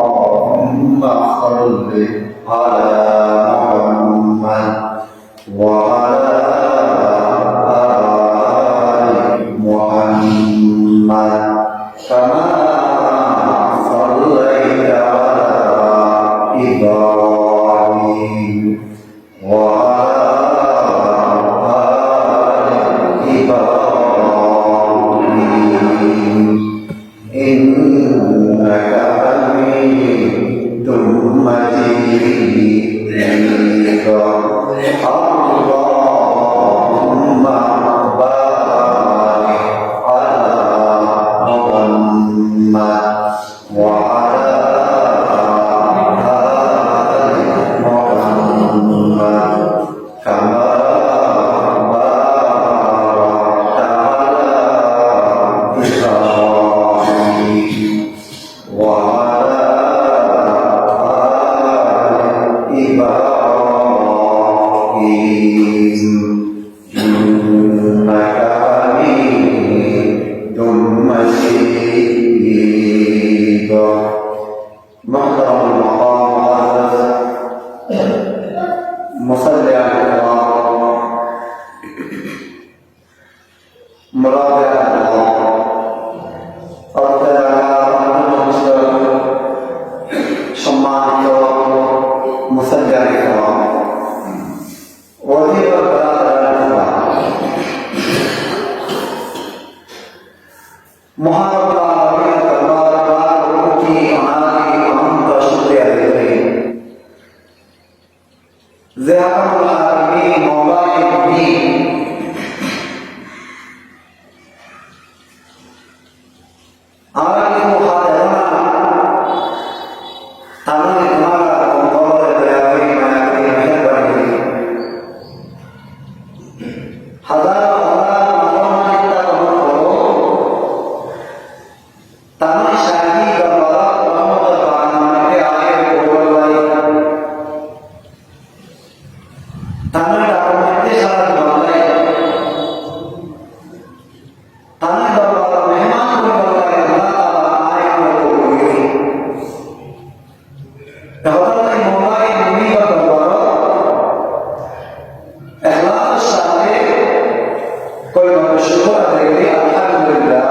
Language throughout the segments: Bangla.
اللهم صل على محمد وعلى آل محمد كما صليت على إبراهيم وعلى آل إبراهيم إنك حميد مجيد اللهم بارك على محمد وعلى آل محمد كما باركت على إبراهيم وعلى آل إبراهيم إنك حميد مجيد محترم المقام مصلي على الله مرابع الله সম্মানিত মুসাজ্জাদ ইকরাম ওয়াজিব মহান আল্লাহ তাআলার দরবার কোটি অনাদি অনন্ত শুকরিয়া আদায় করি যে আল্লাহ আলামিন মাওলায়ে মুমিন আলামিন মুহাদারা তাদের তোমার বন্ধরে দয়া করে মায়া করে মেহেরবানি করে হাজার হাজার মহামানিতা গ্রহণ করো তাদের শাহী দরবার রহমতের বাগানে আয়ের পূর্বলাই তাদের ডাকুমেন্টে সারা বলাই তাদের দরবার মেহমান পূর্বলাই আল্লাহ তাআলা আয়ের পূর্বলাই তাহলে মোবাইল মুমিনত করো ইখলাস সাথে কলমা শুকর আদায় করি আলহামদুলিল্লাহ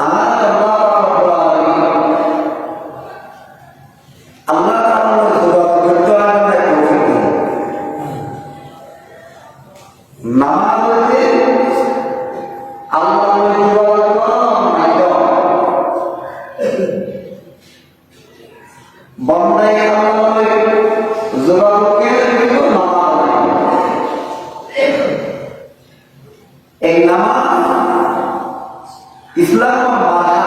আজ আল্লাহ রাব্বুল আলামিন আল্লাহ তাআলার দরবার করতে আমাদের তৌফিক দিন নামাজ হচ্ছে আল্লাহর ইবাদত মাধ্যম বন্দাই আল্লাহর জবাবকে কিন্তু নামাজ এই নামাজ ইসলাম ভাষা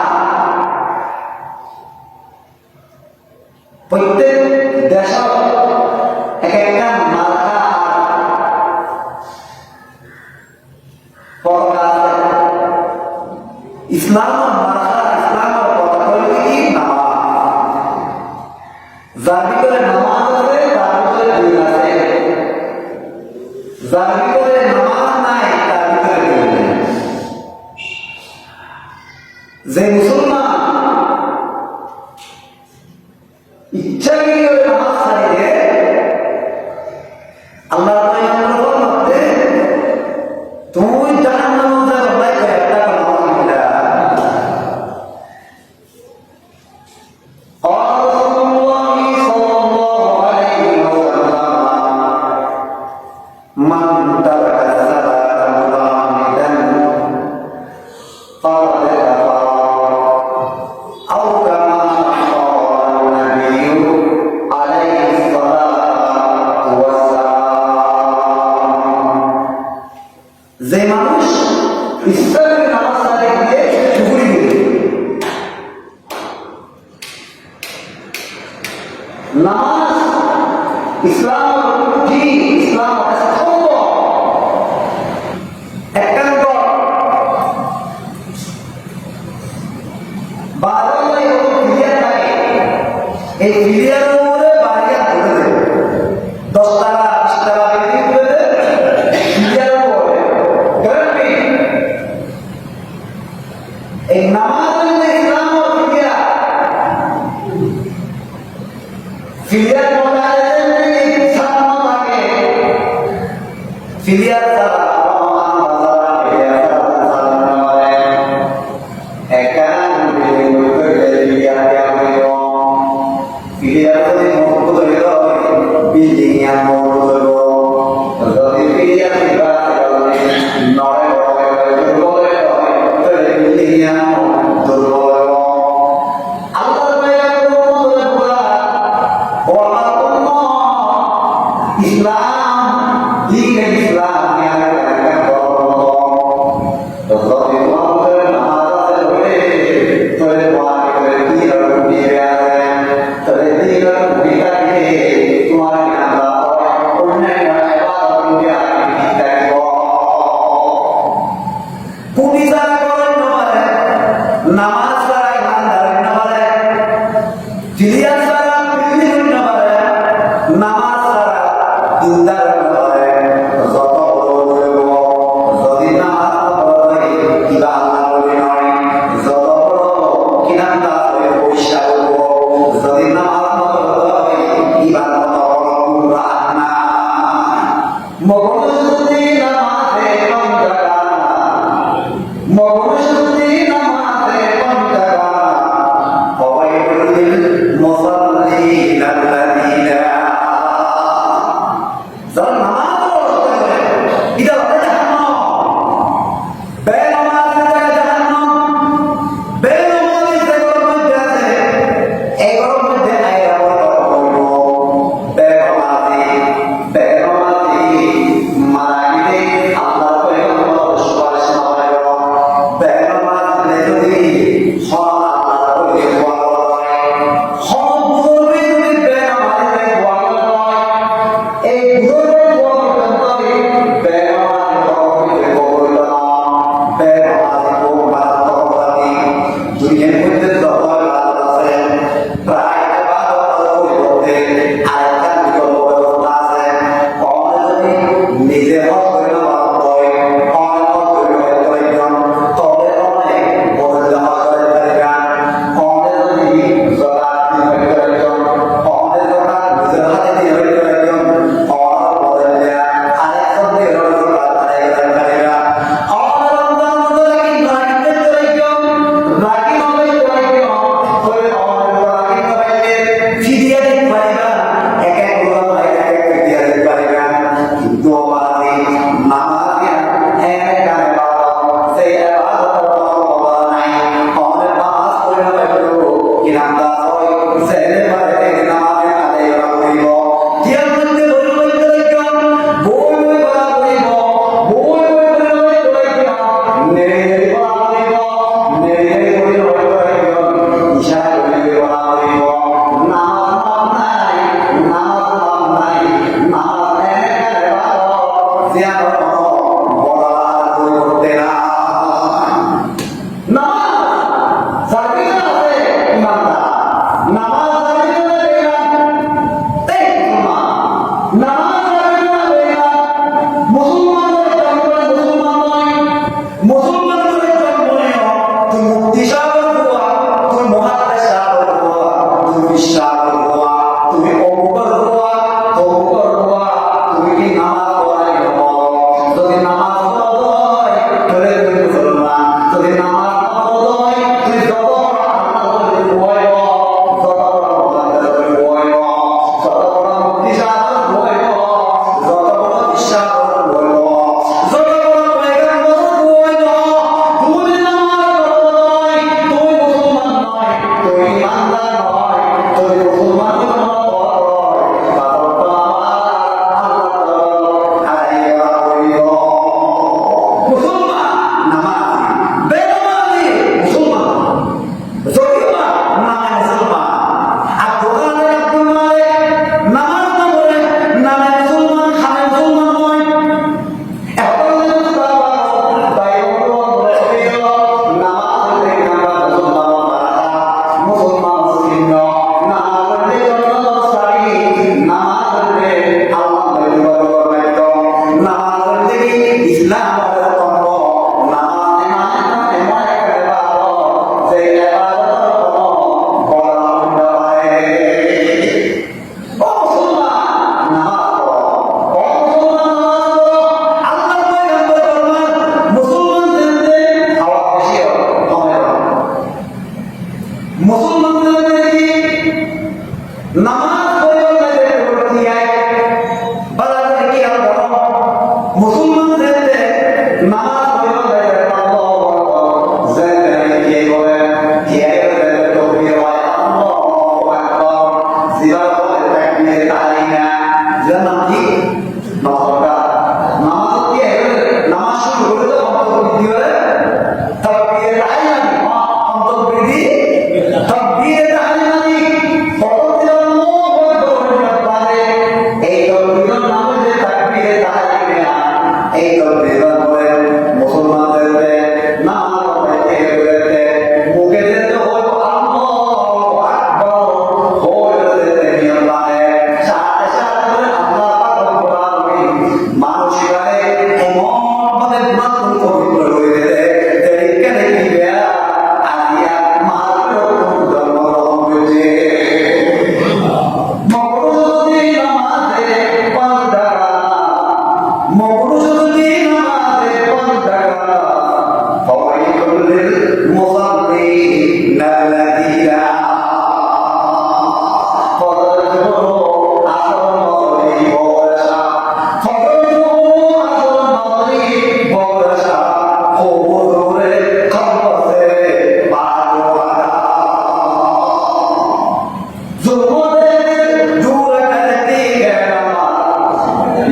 প্রত্যেক দেশত এক একটা মাথা ইসলাম ভাষা ইসলামের কথা হলো কি নামাজ যার ভিতরে নামাজ আছে তার ভিতরে দিন আছে যার ভিতরে নামাজ নাই তার ভিতরে দিন নেই যে মুসলমান ইচ্ছা করিয়ে নামাজ ছাড়িয়ে আল্লাহ মধ্যে তুমি জাহান্নামে যাবে একটা টাকা 20 টাকা বিক্রি করে ফিলিয়াল করে করবি এই নামাজ ইসলাম ও ফিলিয়াল ফিলিয়াল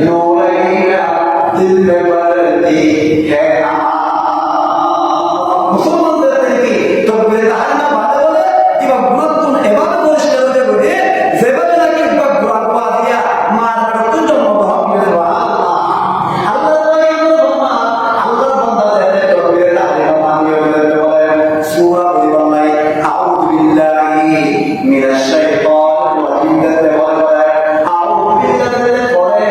नूरैया दिल में बढ़ती है मुसलमानদের থেকে তকবীর ধারণা বাদে বলে কিবা গুণাত্মক এভাবে পরিষ্কার হতে বলে যেভাবে নাকি কিবা গুণা পাওয়া দিয়া মার তো জন্ম হবে আল্লাহ আল্লাহ বান্দাদের তকবীর ধারণা মানিয়ে বলে সূরা বলে আউযু বিল্লাহি মিনাশ শাইতানির রাজিম আউযু বিল্লাহি পরে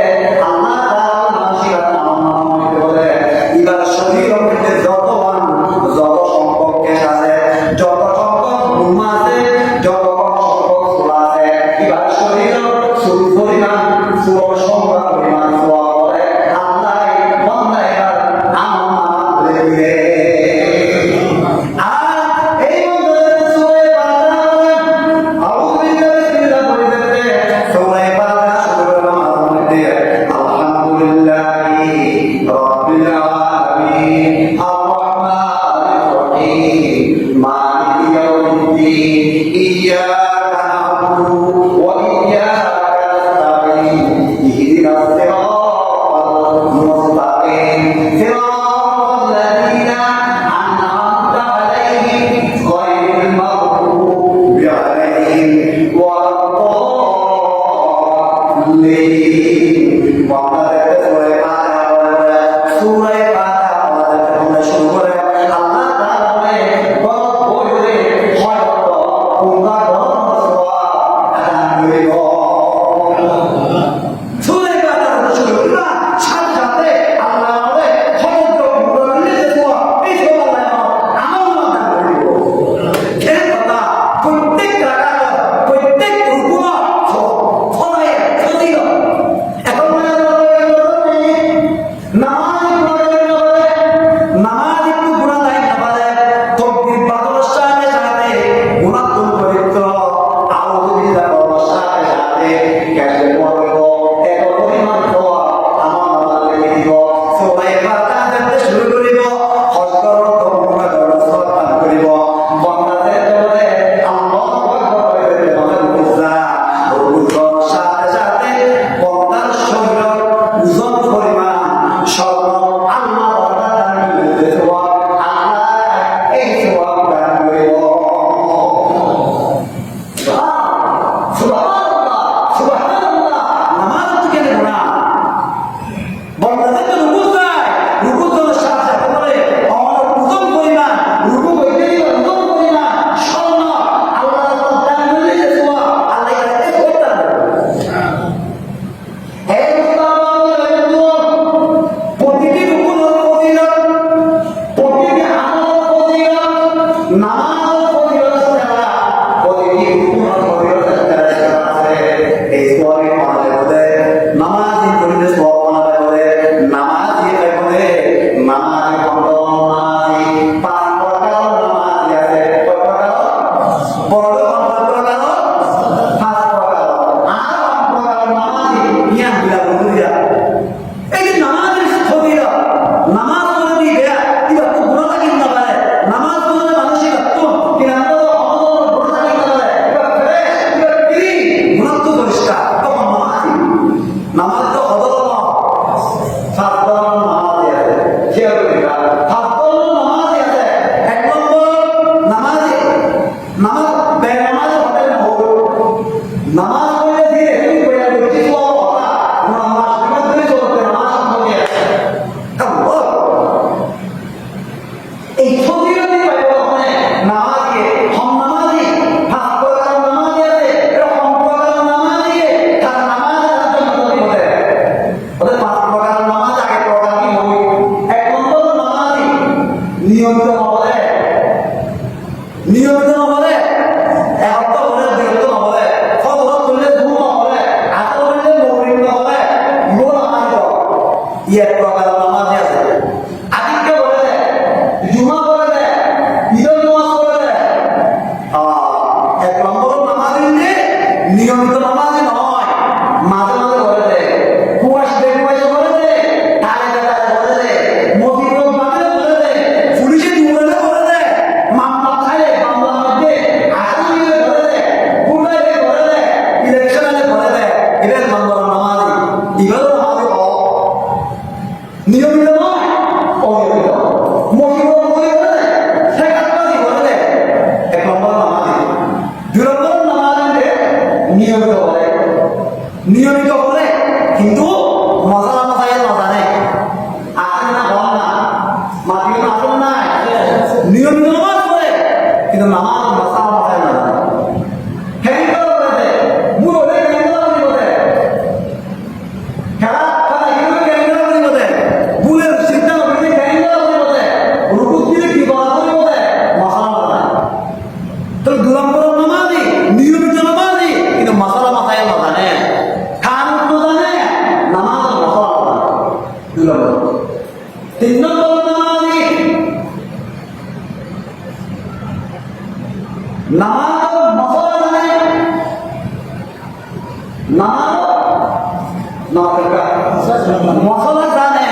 আল্লাহ তাআলা নাসিরাত নাম বলে ইবার শরীর মধ্যে যত সম্পর্কে আছে যত সম্পর্ক গুণ আছে যত সম্পর্ক সুরা আছে ইবার শরীর সুর পরিমাণ সুর সংখ্যা পরিমাণ সুরা বলে আল্লাহ বান্দায় আমল নামা বলে দিলে নিয়মিত নামাজ নয়, মাঝে মাঝে করে দেয়, কুয়াশা করে দেয়, তালে করে দেয়, মতিগঞ্জ বাজারে করে দেয়, পুলিশে দূরে করে দেয়, মামলা খাইলে মামলার মধ্যে আসামি করে দেয়, গুন্ডাইলে করে দেয়, ইলেকশনে করে দেয়, এদের নামাজ ইবাদত নামাজ নিয়মিত নয়, অনিয়মিত। মহিলা মনে করে ঠেকাতবাজি বলে এক নম্বর নামাজ, দুই নম্বর নামাজ নিয়মিত বলে, নিয়মিত বলে কিন্তু মশলা মশাইয়ের নজানে আসেন না, হন না, মাটির আসেন না, নিয়মিত নামাজ পড়ে কিন্তু নামাজ মশলা মশাই না জানে। হ্যাঙ্গর করে মুরলে হ্যাঙ্গর করে খেলা খেলা এগুলো হ্যাঙ্গর করে বুলের সিদ্ধা করে হ্যাঙ্গর করে রুকু দিয়ে কি বলা করে মশলা মশাই। তো দুই নম্বর নামাজি নিয়মিত নামাজি কিন্তু মশলা মশাই না জানে, খান তো জানে, নামাজ মশলা দুই নম্বর। তিন নম্বর নামাজি নামাজ মশলা জানে, নামাজ মশলা জানে,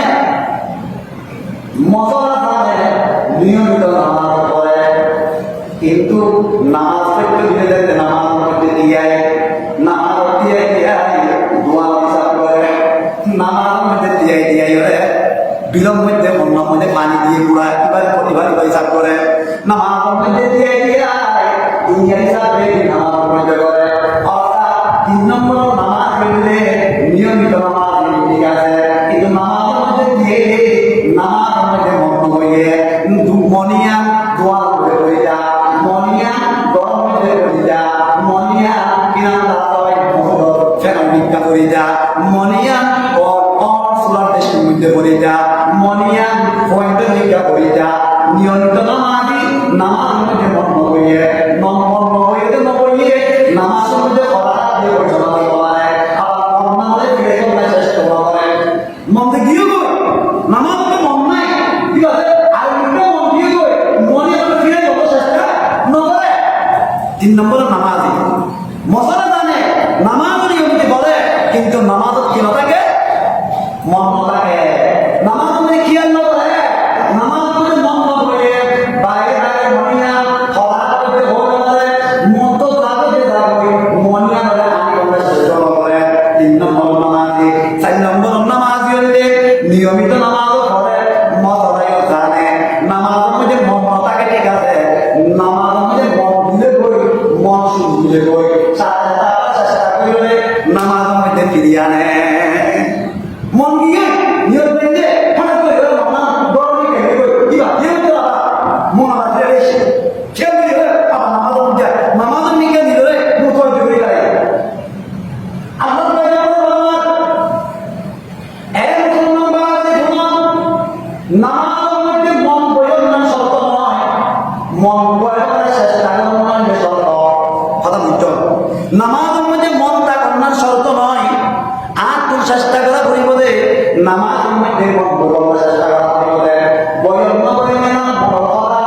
মশলা জানে, নিয়মিত নামাজ পড়ে কিন্তু নামাজ পড়তে দিলে দেখতে নামাজ পড়তে দিয়ে নামাজ দিয়ে দিয়ে দোয়া হিসাব করে, নামাজ মধ্যে দিয়ে দিয়ে বিলম্ব মধ্যে অন্য মধ্যে পানি দিয়ে পুরা এবার প্রতিবার হিসাব করে, নামাজ মধ্যে দিয়ে দিয়ে দুনিয়া হিসাবে নামাজ পড়তে করে। অর্থাৎ তিন নম্বর নামাজ পড়লে নিয়মিত নামাজ ঠিক আছে কিন্তু নামাজের মধ্যে দিয়ে নামাজের মধ্যে মগ্ন হয়ে মনিয়া দোয়া করে হয়ে যা, মনিয়া গরম মধ্যে করে যা, মনিয়া কিনা তাই মহল ফেরা ভিক্ষা করে যা, মনিয়া সুরার দেশের মধ্যে করে যা, মনিয়া পয়েন্টে ভিক্ষা করে যা। নিয়মিত নামাজি নামাজ মধ্যে মগ্ন হয়ে মগ্ন হইতে নবইয়ে নামাজের মধ্যে অপরাধ দিয়ে পরিচালনা করে, আবার মন না ফিরে চলতে চেষ্টা করে, মনে গিয়ে গো নামাজ মন নাই ঠিক আছে, আর মন দিয়ে গো মনে ফিরে চলতে চেষ্টা নকরে। তিন নম্বর নামাজি মশলা জানে, নামাজ নিয়মিত বলে কিন্তু নামাজ কি না থাকে, মন না থাকে, নামাজ মানে খেয়াল না করে, নামাজ মানে মন না করে বাইরে বাইরে মনিয়া হওয়া করতে হলে বলে মন তো যাবে যাবে মনিয়া বলে আমি বলে চেষ্টা করে। তিন নম্বর নামাজি। চার নম্বর নামাজি হলে নিয়মিত নামাজও পড়ে, মশলাও জানে, নামাজের মধ্যে মন না থাকে ঠিক আছে, নামাজের মধ্যে মন দিলে কই মন শুরু দিলে কই চেষ্টা করলে নামাজের মধ্যে ফিরিয়ে আনে, মন গিয়ে নিয়ত বেঁধে হঠাৎ করে নামাজ দৌড়ে গেলে কি বা নিয়মিত মন আবার এসে খেয়ে দিলে আবার নামাজের মধ্যে নামাজের নিকে দিলে মুখর জুড়ে যায়। আল্লাহ নামাজের মধ্যে মন বয়ান শর্ত নয়, মন বয়ানের চেষ্টা করার শর্ত। কথা বুঝছো? নামাজের মধ্যে মন তা করার শর্ত নয়, আর তুই চেষ্টা করা করিব দে নামাজের মধ্যে মন বয়ানের চেষ্টা করা করিব দে, বয়ান না বয়ান না বড় কথা,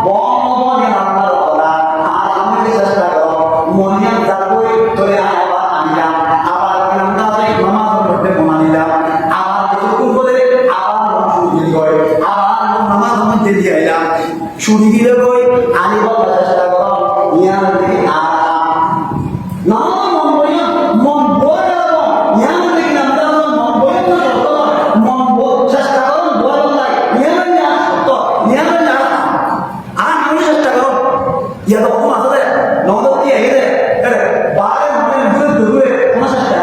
বন বয়ান আল্লাহর কথা, আর আমি চেষ্টা করো মনিয়া যাবই তোরে আবার আনিলাম, আবার নামটা আছে নামাজের মধ্যে মানিলাম, আবার যতটুকু বলে আবার শুরু হয়, আবার নামাজের মধ্যে দিয়ে আইলাম, শুরু দিলে কই আনিবার চেষ্টা করো ইয়ার দিকে না মন বয়ান মন বয়ান ইয়ার দিকে নামটা মন বয়ান না মন বয়ান চেষ্টা করো বয়ান নাই ইয়ার না সত্য ইয়ার না আর আমি চেষ্টা করো ইয়া তো কোন আছে নগদ কি আইরে আরে বারে মনে দূরে দূরে কোন চেষ্টা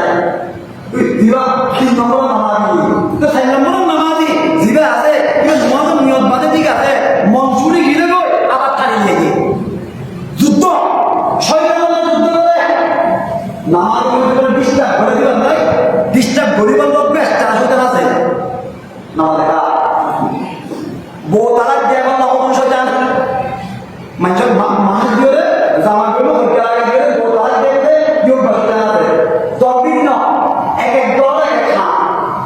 তুই দিবা কি নম্বর নামাজি তো চার নম্বর নামাজি জিবা আছে কিন্তু মন নিয়ত বাদে ঠিক আছে, মন চুরি গিলে গই আবার টানিয়ে গিয়ে যুদ্ধ শয়তানের যুদ্ধ করে নামাজ পড়তে ডিস্টার্ব করে দিলাম নাই, ডিস্টার্ব করিবার লোক বেশ তারা শয়তান আছে নামাজ দেখা বউ তালাক দিয়ে এখন লক্ষণ শয়তান মানুষের মানুষ দিয়ে জামা গুলো হত্যা লাগে দিয়ে বউ তালাক দিয়ে কেউ শয়তান আছে তবিন এক এক দল এক এক খা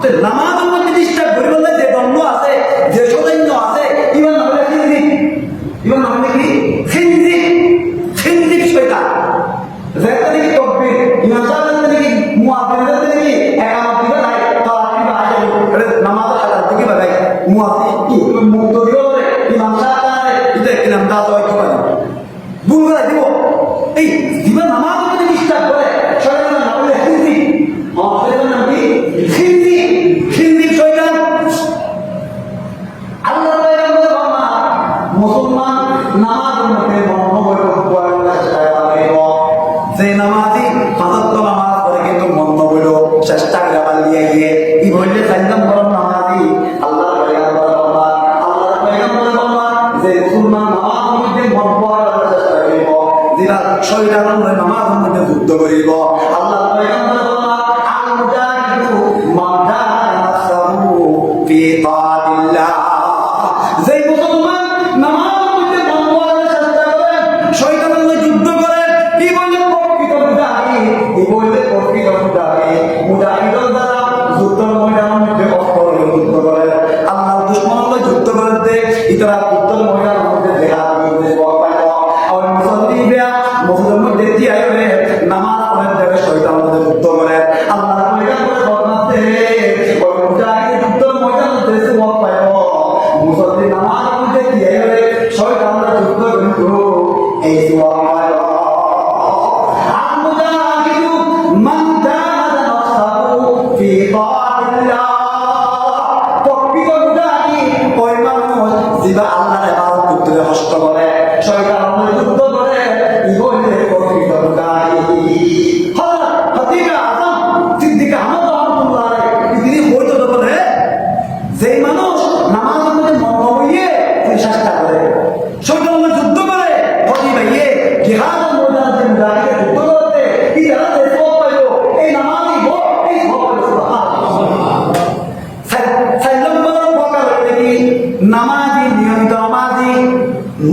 তো নামাজের মধ্যে ডিস্টার্ব করিবার লোক যে দণ্ড আছে যে সৈন্য আছে ইমান না বলে খিন্দি, ইমান না বলে কি খিন্দি, খিন্দি শয়তান যেটা দেখি তকবীর ইমান সাহেব দেখি মুয়াজ্জিন দেখি একামত দিবে নাই তালাক দিবে আসে নামাজের সাথে দেখি ভাই মুয়াজ্জিন কি মুক্ত দিও রে ইমান সাহেব এটা কি নাম দাও তো কি বলে ভুল করে দিব এই দিবা নামাজ মধ্যে ডিস্টার্ব করে শয়তান না বলে খিন্দি শয়তান নাম কি খিন্দি, খিন্দি দিয়ে কি বললে 4 নম্বর নামাজি আল্লাহ পয়গম্বর বলবা যে মুসলমান নামাজের মধ্যে মন পড়ার চেষ্টা করিব যেটা শয়তানের নামাজের মধ্যে যুদ্ধ করিব আল্লাহ পয়গম্বর বলবা আল মুজাহিদু মান জাহাদা নাফসাহু ফি তাআতিল্লাহ যে মুসলমান নামাজের মধ্যে মন পড়ার চেষ্টা করে শয়তানের সাথে যুদ্ধ করে কি বলে প্রকৃত মুজাহিদ কি বলে প্রকৃত মুজাহিদের দ্বারা যুদ্ধের ময়দানের মধ্যে অস্ত্র যুদ্ধ করে আল্লাহর দুশমনের যুদ্ধ করতে ইতরা যুদ্ধের ময়দানের মধ্যে জিহাদ করতে পারে আর মুসলমানরা মুসলমানদের মধ্যে দিয়ে নামাজ পড়ে দেবে শয়তানের সাথে যুদ্ধ করে আল্লাহর পয়গম্বর ফরমাতে ওই মুজাহিদ যুদ্ধের ময়দানে দেশে ওয়াক পায় মুসলমান নামাজ পড়ে দিয়ে শয়তানের যুদ্ধ করতে এই ওয়াক পায় আল মুজাহিদু মান জাহাদা নাফসাহু ফি তাআতিল্লাহ প্রকৃত মুজাহিদ ওই মানুষ যিবা আল্লাহর ইবাদত করতে কষ্ট করে শয়তানের যুদ্ধ করে ইবনে প্রকৃত মুজাহিদ হযরত খতিবে আযম সিদ্দিক আহমদ রাহমাতুল্লাহ আলাইহি তিনি বলতে বলে যে মানুষ নামাজের মধ্যে মন বইয়ে চেষ্টা করে শয়তানের যুদ্ধ করে খতিবে জিহাদের ময়দানে মুজাহিদ যুদ্ধ করতে কি যারা সব পাইলো এই নামাজই গো এই সব পাইলো নামাজি নিয়মিত নামাজি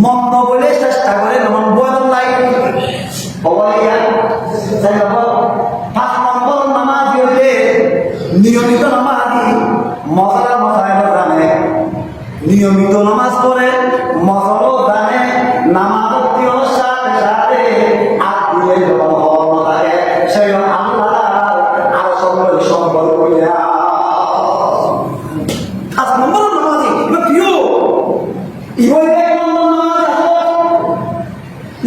মন্দ বলে চেষ্টা করে নমন বদল লাই পাঁচ নম্বর নামাজি হইলে নিয়মিত নামাজি মশলা মশাই জানে নিয়মিত নামাজ পড়ে মশালও জানে নামাজ সাথে সাথে আত্মীয় যখন হওয়া থাকে সেই আল্লাহ আর সম্পর্ক করিয়া 5 নম্বর নামাজি প্রিয় ইবনে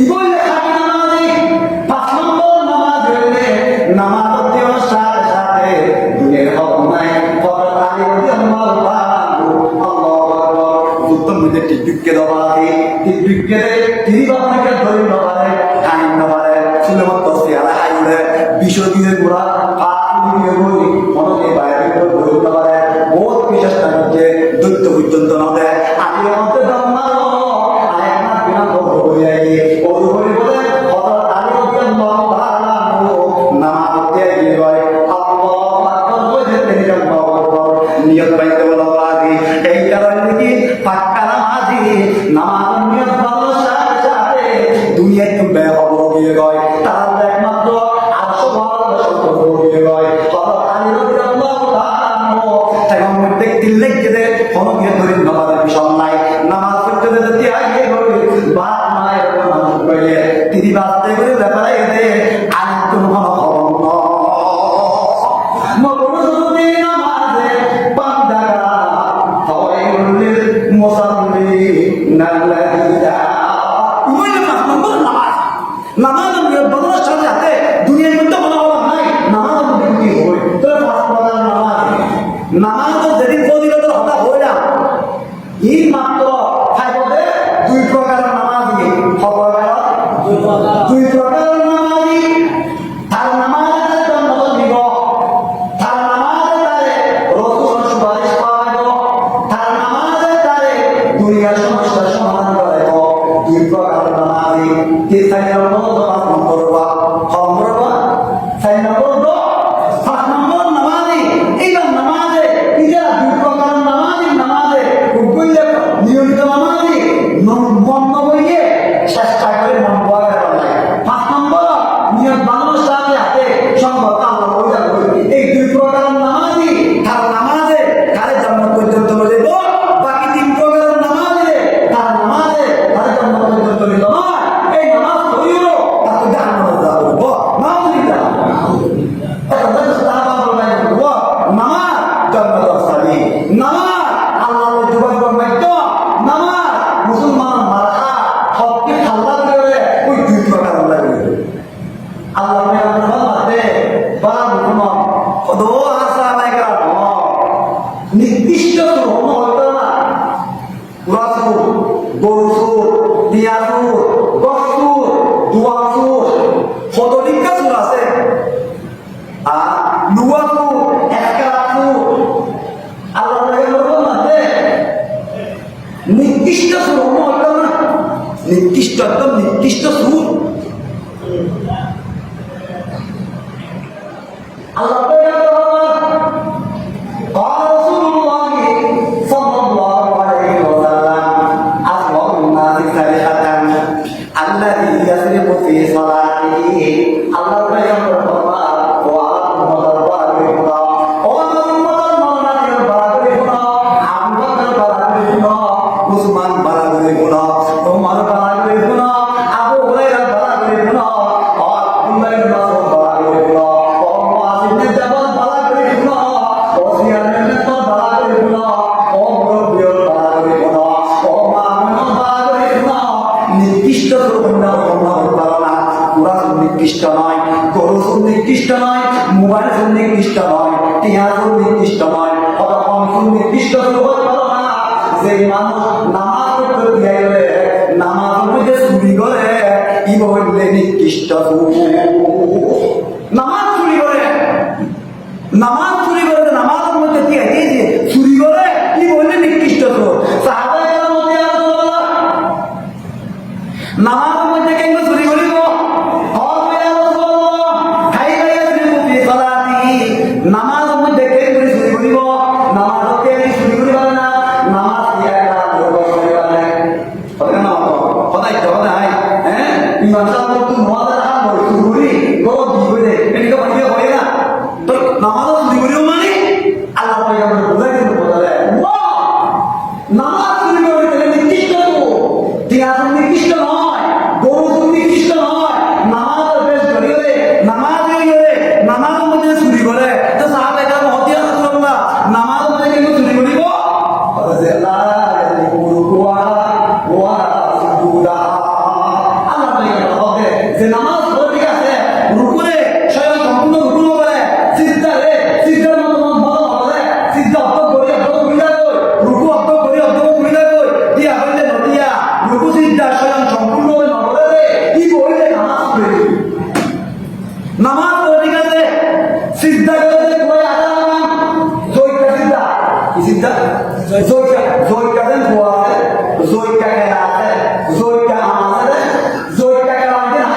ইবনে খাকি নামাজি 5 নম্বর নামাজ হইলে নামাজ পড়ার সাথে সাথে দুনিয়ার হক নাই ফরজ আলী রাদিয়াল্লাহু তাআলা আল্লাহু আকবার যুদ্ধের মধ্যে টিকটিকে দবাতে টিকটিকে তিনি বাবাকে ধরে নবারে টাইম নবারে সুলেমান তসি আলা হাইলে বিশো দিনের পুরা পাঁচ দিয়ে বলি মনকে বাইরে ধরে নবারে বহুত বিশেষতা করছে দৈত্য পর্যন্ত নদে আমি মধ্যে দম মারো আয় না বিনা বন্ধ হয়ে যায় ও বলে বলে হযরত আলী রাদিয়াল্লাহু তাআলা নামাজ পড়তে গিয়ে বলে আল্লাহু আকবার বলে তিনি আল্লাহু আকবার নিয়ত বাইতে বলা আদি এই কারণে কি পাক্কা নামাজি নামাজ নিয়ত ভালো সাথে সাথে দুনিয়ায় তুমি হবো গিয়ে গয় তার একমাত্র আরশ ভালো সম্পর্ক গিয়ে গয় হযরত আলী রাদিয়াল্লাহু তাআলা তাই মধ্যে দিল্লে গেলে কোন গিয়ে ধরে নামাজের বিষয় নাই নামাজ পড়তে যেতে আগে বলে বাপ মায়ের নামাজ পড়ে তিনি বাঁচতে করে ব্যাপারে এতে আরেক কোনো খবর মগরুদি নামাজে বান্দারা ফাওয়াইলুল মুসাল্লিন আল্লাযিনা ওই নামাজ নিয়ে বদলার সাথে সাথে দুনিয়ার মধ্যে কোনো অভাব নাই নামাজ মধ্যে কি হয় তো পাঁচ প্রকার নামাজ যেদিন ফজিলতের হতা হয় না এই মাত্র থাকবে 2 প্রকার নামাজি দুই প্রকার নামাজি তার নামাজের জন্য দিব তার নামাজে তারে রসুল সুপারিশ পাওয়াইব তার নামাজে তারে দুনিয়ার সমস্যার সমাধান করাইব 2 প্রকার নামাজি কি 4 নম্বর 5 নম্বর বা 4 নম্বর 5 নম্বর নামাজি এইবার নামাজে ইজা 2 প্রকার নামাজে উগুইলে নিয়মিত নামাজি মন বইয়ে চেষ্টা করে মন বয়া করে 5 নম্বর নিয়ত বানানোর সাথে হাতে সম্পর্ক আল্লাহ বলে এই 2 প্রকার নামাজি তার নামাজে তার জান্নাত পর্যন্ত লয়ে যাব বাকি 3 প্রকার নামাজে তার নামাজে তার জান্নাত পর্যন্ত লয়ে যাব এই নামাজ পড়িও তার জান্নাতে যাব নাউযুবিল্লাহ নামাজ জান্নাত সালি নামাজ আল্লাহর জবান করবাইত নামাজ মুসলমান মারা হককে হাল্লা করে ওই 2 প্রকার আল্লাহ করে আল্লাহ মে আমরা বাদে বাবা মুসলমান দো আসা লাইকা নির্দিষ্ট ধর্ম হতো না রাসূল গরুসুর দিয়াসুর গসুর দুয়াসুর ফটোলিকা সুর আছে আর লুয়াসুর একটা নিকৃষ্ট নয়, গরু চোর নিকৃষ্ট নয়, মোবাইল চোর নিকৃষ্ট নয়, টিয়া চোর নিকৃষ্ট নয়, অথবা চোর নিকৃষ্ট না, যে মানুষ নামাজ পড়তে দিয়ে গেলে নামাজ মধ্যে চুরি করে ই বললে নিকৃষ্ট নামাজ চুরি করে, নামাজ চুরি করে, নামাজের মধ্যে দিয়ে চুরি করে কি বললে নিকৃষ্ট নামাজের মধ্যে কেন চুরি করিব নামাজের মধ্যে কেন করে চুরি করিব, নামাজ চুরি করিব না, নামাজ সদাই তো নাই হ্যাঁ ইমান সাহেব তুই নোয়াদের হাত বল চুরি করি গরম দি করে এদিকে বাড়িয়ে হয় না তো নামাজ চুরি করিও মানে আল্লাহ পয়গম্বর বুঝাই দিল বলে নামাজ চুরি করে গেলে নিকৃষ্ট ঠিক আছে নিকৃষ্ট নয়, গরু নিকৃষ্ট নয়, নামাজ বেশ করিলে নামাজের মধ্যে চুরি করে তো সাহাবে এটা মহতিয়া করলাম না নামাজের মধ্যে কেন চুরি করিব যে নামাজ পড়ে ঠিক আছে রুকুরে স্বয়ং সম্পূর্ণ রুকু করে সিজদারে সিজদার মতো হবে সিজদা অর্থ করে রুকু অর্থ করে দিয়া হইলে নদিয়া রুকু সিজদা স্বয়ং সম্পূর্ণ নবরে কি বললে নামাজ পড়ে নামাজ পড়ে ঠিক আছে সিজদা করে কই আরাম জয়কা সিজদা কি সিজদা জয়কা দেন কোয়া জয়কা কেনা আছে জয়কা আমাদের জয়কা কেনা আছে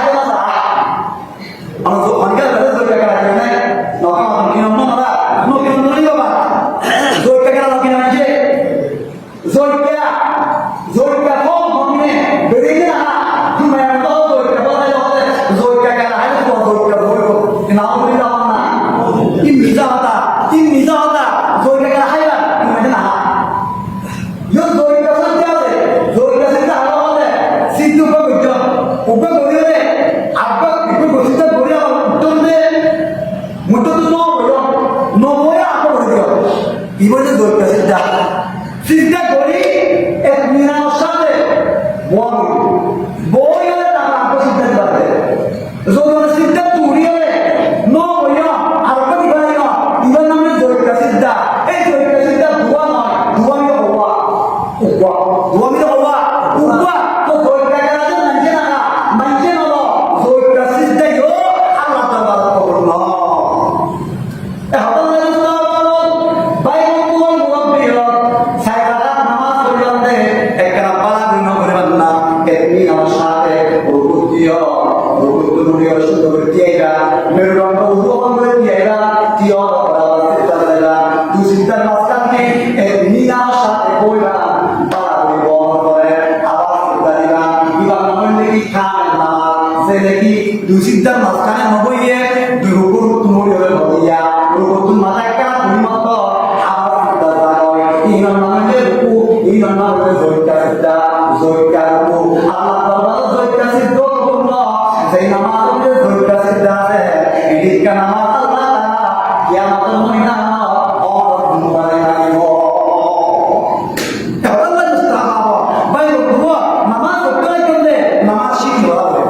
이번에 놀겠다. 진짜 거리 에미나 사대 뭐야 나가 진짜 바래. 저는 진짜 둘이에 너야 알고 이거야. 이건 나면 놀겠다. 에 놀겠다. 두아미가 또 놀겠다. 만지나가 놀겠다요. 알았다 말고 দুসিদ্ধার মাঝখানে নবইয়ে দুই রুকুর তুমুল হয়ে নবইয়া রুকুর তুম মাথায় কা দুই মত আবার সিদ্ধা যায় এই নামে রুকু এই নামে জয়কা রুকু আল্লাহ তাআলা জয়কা সিদ্ধ করল সেই নামাজে জয়কা সিদ্ধা আছে এদিকে নামাজ আল্লাহ তাআলা কিয়ামতের ময়দানে অর মুবারক আইব আল্লাহ মুস্তাহাব ভাই রুকু নামাজ পড়তে গেলে নামাজ শিখতে হবে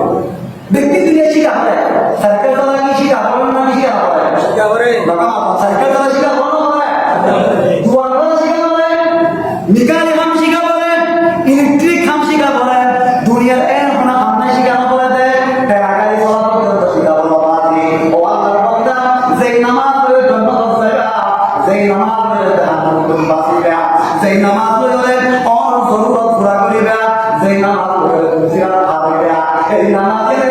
ব্যক্তি দিলে শিখা হবে সাইকেল চালা কি শিখা হবে না শিখা হবে বাবা সাইকেল চালা শিখা হবে দুয়ার শিখা হবে নিকালে কাম শিখা হবে ইলেকট্রিক কাম শিখা হবে দুনিয়ার এর কোন কাম না শিখা হবে দে টাকাই চলা পর্যন্ত শিখা হবে বাবা ও আল্লাহর বান্দা যেই নামাজ পড়ে জন্য দসরা যেই নামাজ পড়ে জান্নাতুল বাসিরা যেই নামাজ পড়ে অর জরুরত পুরা করিবা যেই নামাজ পড়ে দুসরা খাওয়াইবা এই নামাজের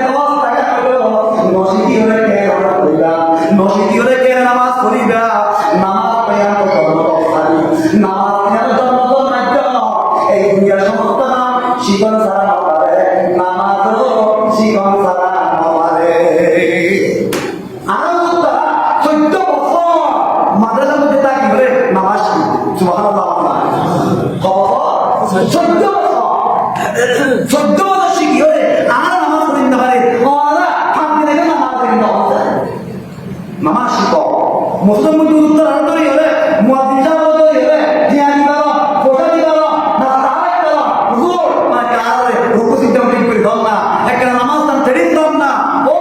নসিদি হলে কে নামাজ পড়িবা নামাজ পড়িয়া তো ধর্মকারী নামাজ পড়িয়া ধর্ম এই দুনিয়ার সমস্ত নাম শিকন সারা নপারে নামাজ শিকন সারা নপারে আরো 14 বছর মাদ্রাসার মধ্যে থাকি বলে নামাজ সুবহানাল্লাহ খবর 14 বছর শিখি হলে আর নামাজ পড়িতে পারে নামাজ শিখো মুসলমান উত্তর আন্তরি হলে মুয়াজ্জিন সাহেব হলে জিয়ানি করো পোশাকি করো না তারাই করো হুজুর না কারে রুকু সিদ্ধ ঠিক করে দাও না একটা নামাজ তান তেড়িন দাও না ও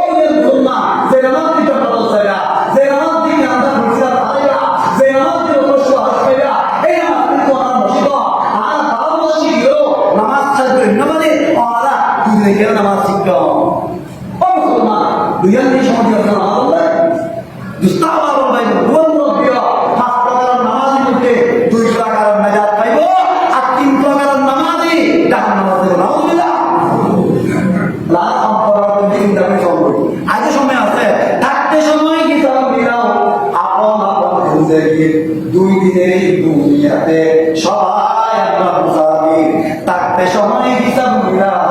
কিছুদিনের এই দুনিয়াতে সবাই আমরা মুসাফির, থাকতে সময় হিসাব মিলাও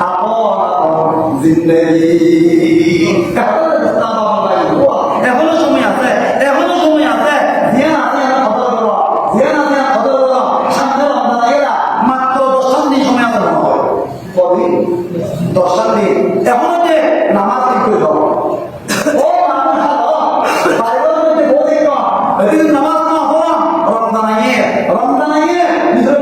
আপন আপন জিন্দেগি। এখনো সময় আছে, এখনো সময় আছে, ধ্যান আছে না খবর করো, ধ্যান আছে না খবর করো, সামনে রমজান এরা মাত্র 10 দিন সময় আছে মনে হয়, কদিন 10 দিন, এখনো যে নামাজ ঠিক করে দাও ও মানুষ হালো বাইরের মধ্যে বলে কম এদিন নামাজ না হওয়া রমজান আইয়ে নিজের